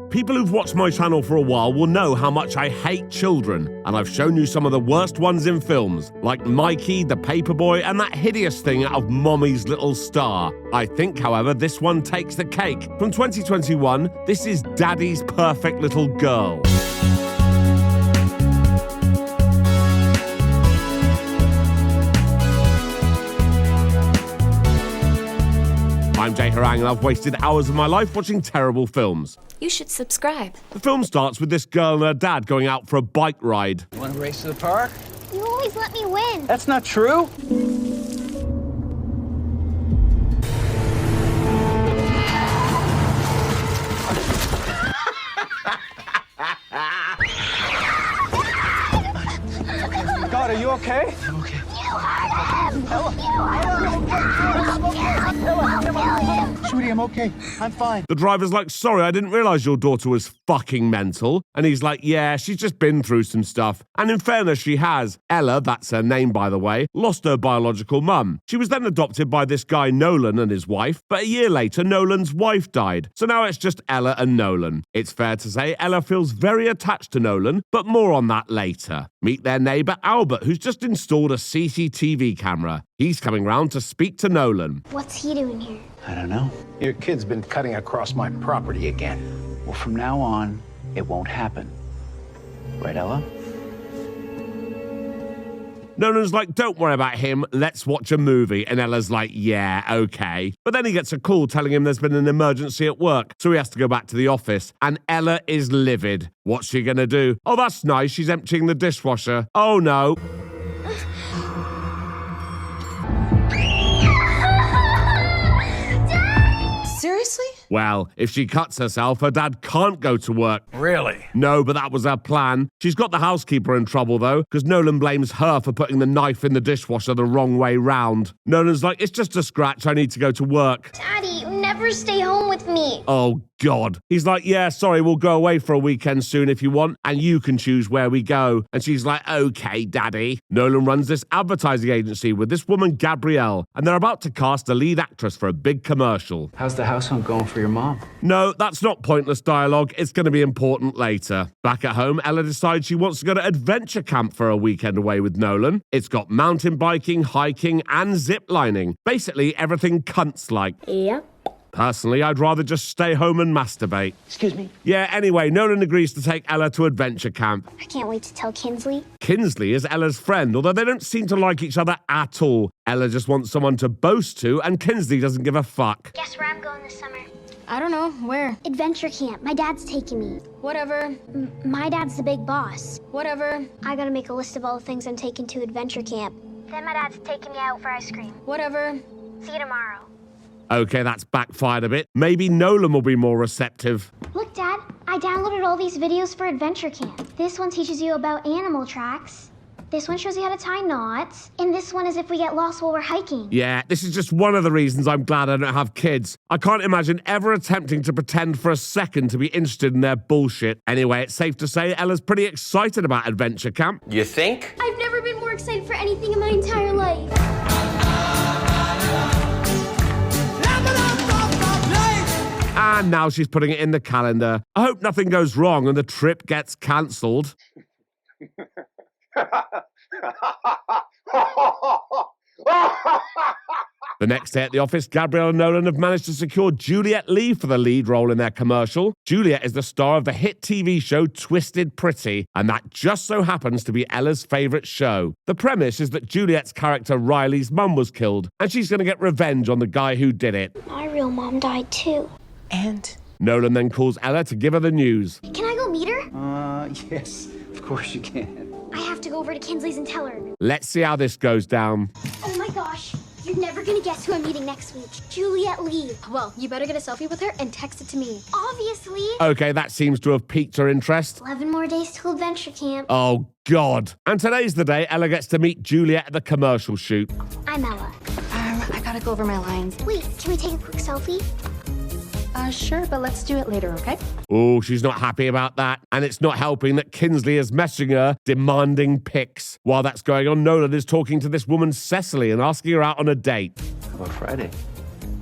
People who've watched my channel for a while will know how much I hate children, and I've shown you some of the worst ones in films, like Mikey, the Paperboy, and that hideous thing out of Mommy's Little Star. I think, however, this one takes the cake. From 2021, this is Daddy's Perfect Little Girl. I'm Jay Harangue and I've wasted hours of my life watching terrible films. You should subscribe. The film starts with this girl and her dad going out for a bike ride. You want to race to the park? You always let me win. That's not true. God, are you okay? I'm okay. Sweetie, I'm okay. I'm fine. The driver's like, sorry, I didn't realize your daughter was fucking mental. And he's like, yeah, she's just been through some stuff. And in fairness, she has. Ella, that's her name, by the way, lost her biological mum. She was then adopted by this guy Nolan and his wife, but a year later, Nolan's wife died. So now it's just Ella and Nolan. It's fair to say Ella feels very attached to Nolan, but more on that later. Meet their neighbor Albert, who's just installed a CCTV camera. He's coming round to speak to Nolan. What's he doing here? I don't know. Your kid's been cutting across my property again. Well, from now on, it won't happen. Right, Ella? Nolan's like, don't worry about him, let's watch a movie. And Ella's like, yeah, okay. But then he gets a call telling him there's been an emergency at work, so he has to go back to the office. And Ella is livid. What's she gonna do? Oh, that's nice, she's emptying the dishwasher. Oh no. Seriously? Well, if she cuts herself, her dad can't go to work. Really? No, but that was her plan. She's got the housekeeper in trouble, though, because Nolan blames her for putting the knife in the dishwasher the wrong way round. Nolan's like, it's just a scratch, I need to go to work. Daddy, you never stay home with me. Oh, God. He's like, yeah, sorry, we'll go away for a weekend soon if you want, and you can choose where we go. And she's like, okay, Daddy. Nolan runs this advertising agency with this woman, Gabrielle, and they're about to cast a lead actress for a big commercial. How's the house hunt going for your mom? No, that's not pointless dialogue. It's going to be important later. Back at home, Ella decides she wants to go to adventure camp for a weekend away with Nolan. It's got mountain biking, hiking, and zip lining. Basically, everything cunts-like. Yep. Personally, I'd rather just stay home and masturbate. Excuse me? Yeah, anyway, Nolan agrees to take Ella to adventure camp. I can't wait to tell Kinsley. Kinsley is Ella's friend, although they don't seem to like each other at all. Ella just wants someone to boast to, and Kinsley doesn't give a fuck. Guess where I'm going this summer? I don't know. Where? Adventure camp. My dad's taking me. Whatever. My dad's the big boss. Whatever. I gotta make a list of all the things I'm taking to adventure camp. Then my dad's taking me out for ice cream. Whatever. See you tomorrow. Okay, that's backfired a bit. Maybe Nolan will be more receptive. Look, Dad, I downloaded all these videos for adventure camp. This one teaches you about animal tracks. This one shows you how to tie knots. And this one is if we get lost while we're hiking. Yeah, this is just one of the reasons I'm glad I don't have kids. I can't imagine ever attempting to pretend for a second to be interested in their bullshit. Anyway, it's safe to say Ella's pretty excited about adventure camp. You think? I've never been more excited for anything in my entire life. And now she's putting it in the calendar. I hope nothing goes wrong and the trip gets cancelled. The next day at the office, Gabrielle and Nolan have managed to secure Juliet Lee for the lead role in their commercial. Juliet is the star of the hit TV show Twisted Pretty, and that just so happens to be Ella's favourite show. The premise is that Juliet's character Riley's mum was killed, and she's going to get revenge on the guy who did it. My real mom died too. And? Nolan then calls Ella to give her the news. Can I go meet her? Yes, of course you can. I have to go over to Kinsley's and tell her. Let's see how this goes down. Oh my gosh, you're never gonna guess who I'm meeting next week. Juliet Lee. Well, you better get a selfie with her and text it to me. Obviously. Okay, that seems to have piqued her interest. 11 more days till adventure camp. Oh, God. And today's the day Ella gets to meet Juliet at the commercial shoot. I'm Ella. I gotta go over my lines. Wait, can we take a quick selfie? Sure, but let's do it later, okay? Oh, she's not happy about that. And it's not helping that Kinsley is messaging her, demanding pics. While that's going on, Nolan is talking to this woman, Cecily, and asking her out on a date. How about Friday?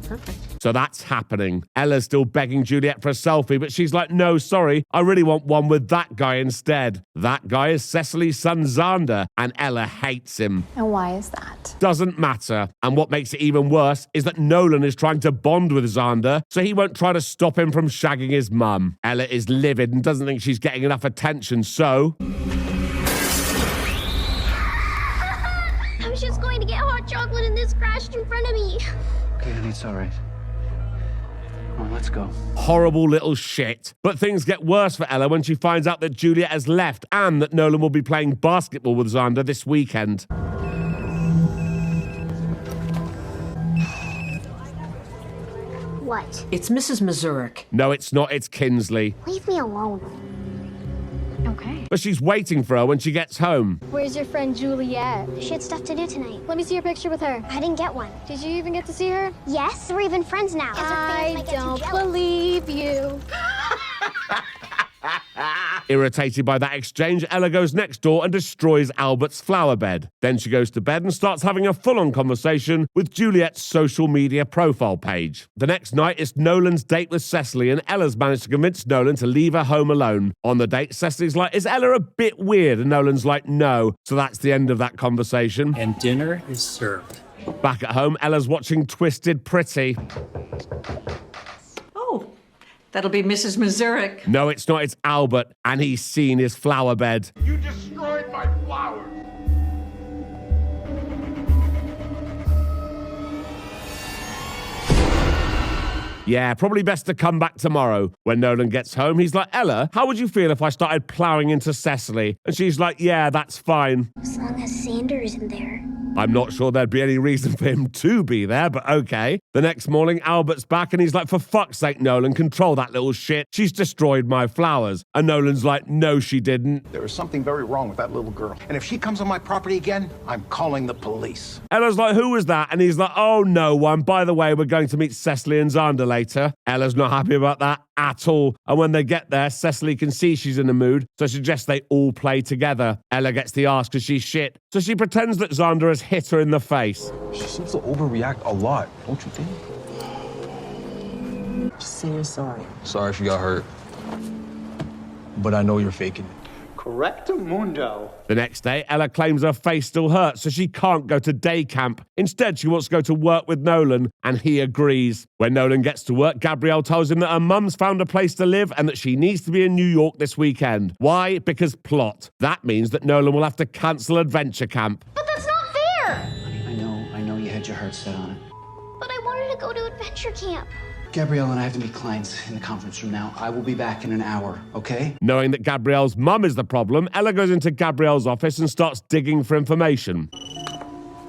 Perfect. So that's happening. Ella's still begging Juliet for a selfie, but she's like, no, sorry, I really want one with that guy instead. That guy is Cecily's son Xander, and Ella hates him. And why is that? Doesn't matter. And what makes it even worse is that Nolan is trying to bond with Xander, so he won't try to stop him from shagging his mum. Ella is livid and doesn't think she's getting enough attention, so... I was just going to get hot chocolate and this crashed in front of me. Okay, honey, it's all right. Come on, let's go. Horrible little shit. But things get worse for Ella when she finds out that Juliet has left and that Nolan will be playing basketball with Xander this weekend. What? It's Mrs. Mazurek. No, it's not. It's Kinsley. Leave me alone. Okay. But she's waiting for her when she gets home. Where's your friend Juliet? She had stuff to do tonight. Let me see your picture with her. I didn't get one. Did you even get to see her? Yes, we're even friends now. I don't believe you. Irritated by that exchange, Ella goes next door and destroys Albert's flower bed. Then she goes to bed and starts having a full-on conversation with Juliet's social media profile page. The next night, it's Nolan's date with Cecily, and Ella's managed to convince Nolan to leave her home alone. On the date, Cecily's like, is Ella a bit weird? And Nolan's like, no. So that's the end of that conversation. And dinner is served. Back at home, Ella's watching Twisted Pretty. Oh, that'll be Mrs. Mazurek. No, it's not. It's Albert, and he's seen his flower bed. You destroyed my flowers. Yeah, probably best to come back tomorrow. When Nolan gets home, he's like, Ella, how would you feel if I started plowing into Cecily? And she's like, yeah, that's fine. As long as Xander isn't there. I'm not sure there'd be any reason for him to be there, but okay. The next morning, Albert's back and he's like, for fuck's sake, Nolan, control that little shit. She's destroyed my flowers. And Nolan's like, no, she didn't. There is something very wrong with that little girl. And if she comes on my property again, I'm calling the police. Ella's like, who was that? And he's like, oh, no one. By the way, we're going to meet Cecily and Xander later. Ella's not happy about that at all. And when they get there, Cecily can see she's in the mood, so suggests they all play together. Ella gets the arse because she's shit, so she pretends that Xander has hit her in the face. She seems to overreact a lot, don't you think? Just say you're sorry. Sorry if you got hurt. But I know you're faking it. Correctamundo. The next day, Ella claims her face still hurts, so she can't go to day camp. Instead, she wants to go to work with Nolan, and he agrees. When Nolan gets to work, Gabrielle tells him that her mum's found a place to live and that she needs to be in New York this weekend. Why? Because plot. That means that Nolan will have to cancel adventure camp. But that's not fair! Honey, I know you had your heart set on it. But I wanted to go to adventure camp. Gabrielle and I have to meet clients in the conference room now. I will be back in an hour, okay? Knowing that Gabrielle's mum is the problem, Ella goes into Gabrielle's office and starts digging for information.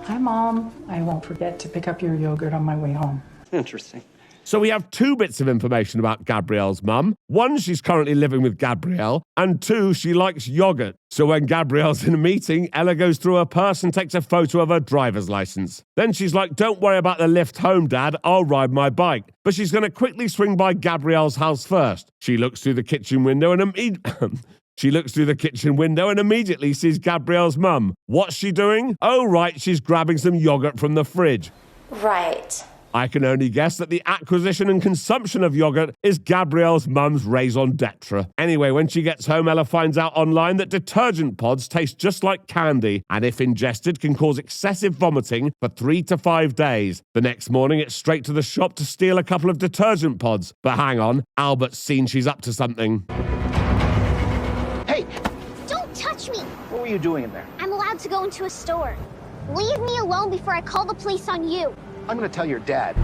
Hi, Mom. I won't forget to pick up your yogurt on my way home. Interesting. So we have two bits of information about Gabrielle's mum. One, she's currently living with Gabrielle, and two, she likes yogurt. So when Gabrielle's in a meeting, Ella goes through her purse and takes a photo of her driver's license. Then she's like, don't worry about the lift home, Dad, I'll ride my bike. But she's going to quickly swing by Gabrielle's house first. She looks through the kitchen window and immediately sees Gabrielle's mum. What's she doing? Oh, right, she's grabbing some yogurt from the fridge. Right. I can only guess that the acquisition and consumption of yogurt is Gabrielle's mum's raison d'etre. Anyway, when she gets home, Ella finds out online that detergent pods taste just like candy and if ingested can cause excessive vomiting for 3 to 5 days. The next morning, it's straight to the shop to steal a couple of detergent pods. But hang on, Albert's seen she's up to something. Hey, Don't touch me! what were you doing in there? I'm allowed to go into a store. Leave me alone before I call the police on you. I'm gonna tell your dad.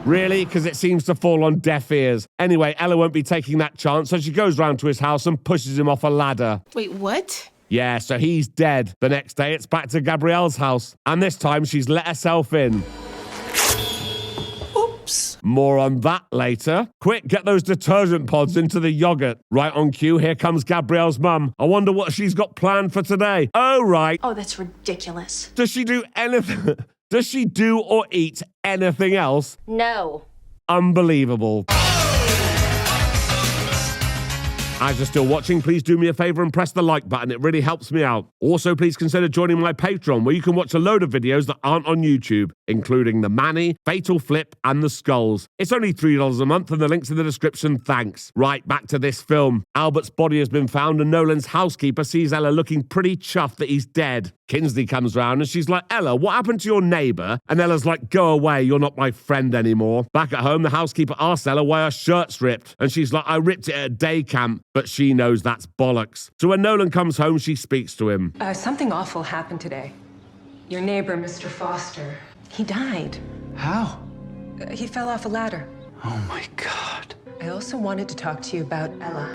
Really? Because it seems to fall on deaf ears. Anyway, Ella won't be taking that chance, so she goes round to his house and pushes him off a ladder. Wait, what? Yeah, so he's dead. The next day, it's back to Gabrielle's house. And this time, she's let herself in. Oops. More on that later. Quick, get those detergent pods into the yogurt. Right on cue, here comes Gabrielle's mum. I wonder what she's got planned for today. Oh, right. Oh, that's ridiculous. Does she do anything? Does she do or eat anything else? No. Unbelievable. As you're still watching, please do me a favor and press the like button. It really helps me out. Also, please consider joining my Patreon, where you can watch a load of videos that aren't on YouTube. including the Manny, Fatal Flip, and the Skulls. It's only $3 a month, and the link's in the description. Thanks. Right, back to this film. Albert's body has been found, and Nolan's housekeeper sees Ella looking pretty chuffed that he's dead. Kinsley comes round and she's like, Ella, what happened to your neighbour? And Ella's like, go away, you're not my friend anymore. Back at home, the housekeeper asks Ella why her shirt's ripped. And she's like, I ripped it at a day camp. But she knows that's bollocks. So when Nolan comes home, she speaks to him. Something awful happened today. Your neighbor, Mr. Foster, he died. How? He fell off a ladder. Oh my God. I also wanted to talk to you about Ella.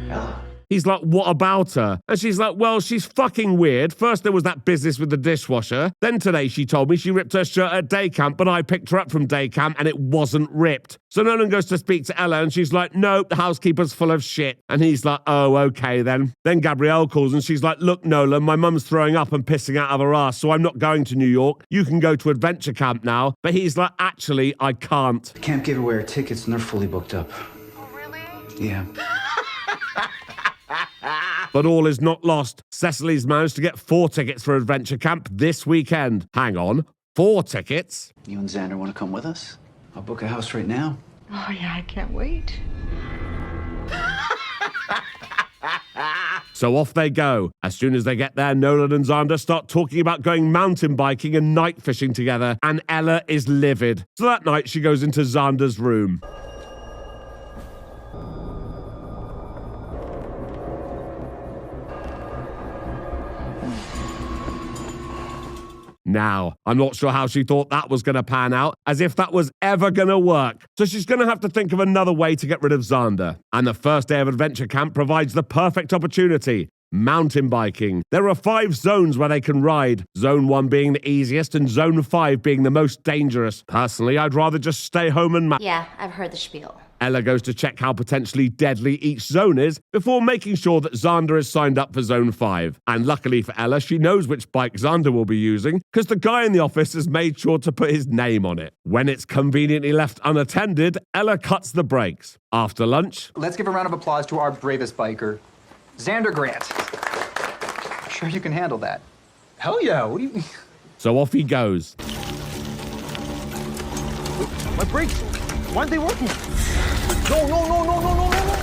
Ella? He's like, what about her? And she's like, well, she's fucking weird. First there was that business with the dishwasher. Then today she told me she ripped her shirt at day camp, but I picked her up from day camp and it wasn't ripped. So Nolan goes to speak to Ella and she's like, nope, the housekeeper's full of shit. And he's like, oh, okay then. Then Gabrielle calls and she's like, look, Nolan, my mum's throwing up and pissing out of her ass, so I'm not going to New York. You can go to adventure camp now. But he's like, actually, I can't. I can't give away our tickets and they're fully booked up. Oh, really? Yeah. But all is not lost. Cecily's managed to get 4 tickets for adventure camp this weekend. Hang on, 4 tickets? You and Xander want to come with us? I'll book a house right now. Oh, yeah, I can't wait. So off they go. As soon as they get there, Nolan and Xander start talking about going mountain biking and night fishing together, and Ella is livid. So that night she goes into Xander's room. Now, I'm not sure how she thought that was going to pan out, as if that was ever going to work. So she's going to have to think of another way to get rid of Xander. And the first day of adventure camp provides the perfect opportunity. Mountain biking. There are 5 zones where they can ride. Zone 1 being the easiest and Zone 5 being the most dangerous. Personally, I'd rather just stay home and Yeah, I've heard the spiel. Ella goes to check how potentially deadly each zone is before making sure that Xander is signed up for Zone 5. And luckily for Ella, she knows which bike Xander will be using because the guy in the office has made sure to put his name on it. When it's conveniently left unattended, Ella cuts the brakes. After lunch, let's give a round of applause to our bravest biker, Xander Grant. Sure you can handle that? Hell yeah, what do you... So off he goes. Wait, my brakes, why aren't they working? No, no, no, no, no, no, no, no.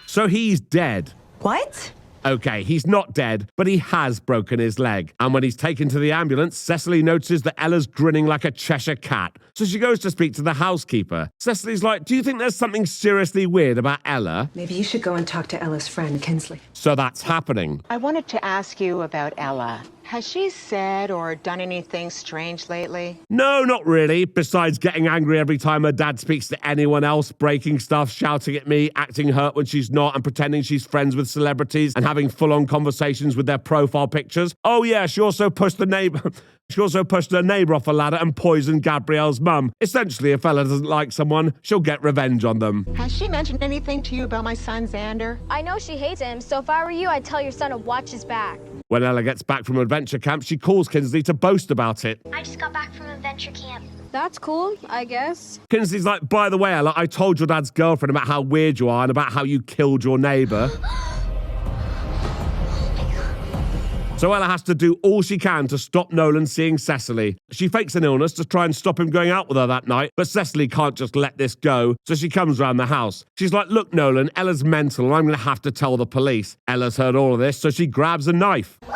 So he's dead. What? Okay, he's not dead, but he has broken his leg. And when he's taken to the ambulance, Cecily notices that Ella's grinning like a Cheshire cat. So she goes to speak to the housekeeper. Cecily's like, do you think there's something seriously weird about Ella? Maybe you should go and talk to Ella's friend, Kinsley. So that's happening. I wanted to ask you about Ella. Has she said or done anything strange lately? No, not really. Besides getting angry every time her dad speaks to anyone else, breaking stuff, shouting at me, acting hurt when she's not, and pretending she's friends with celebrities and having full-on conversations with their profile pictures. Oh yeah, she also pushed her neighbor off a ladder and poisoned Gabrielle's mum. Essentially, if Ella doesn't like someone, she'll get revenge on them. Has she mentioned anything to you about my son, Xander? I know she hates him, so if I were you, I'd tell your son to watch his back. When Ella gets back from adventure camp, she calls Kinsley to boast about it. I just got back from adventure camp. That's cool, I guess. Kinsley's like, by the way, Ella, I told your dad's girlfriend about how weird you are and about how you killed your neighbor. So Ella has to do all she can to stop Nolan seeing Cecily. She fakes an illness to try and stop him going out with her that night, but Cecily can't just let this go, so she comes round the house. She's like, look, Nolan, Ella's mental and I'm going to have to tell the police. Ella's heard all of this, so she grabs a knife. Oh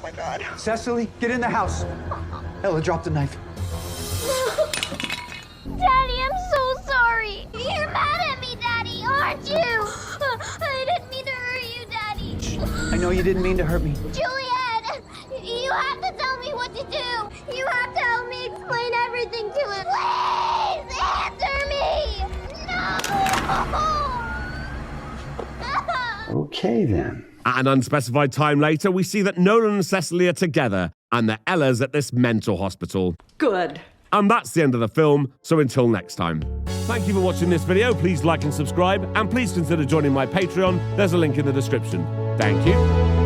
my God. Cecily, get in the house. Ella dropped the knife. Daddy, I'm so sorry. You're mad at me, Daddy, aren't you? I didn't mean to hurt you, Daddy. I know you didn't mean to hurt me. Juliet, you have to tell me what to do. You have to help me explain everything to him. Please answer me. No. Okay, then. At an unspecified time later, we see that Nolan and Cecily are together and that Ella's at this mental hospital. Good. And that's the end of the film, so until next time. Thank you for watching this video. Please like and subscribe, and please consider joining my Patreon. There's a link in the description. Thank you.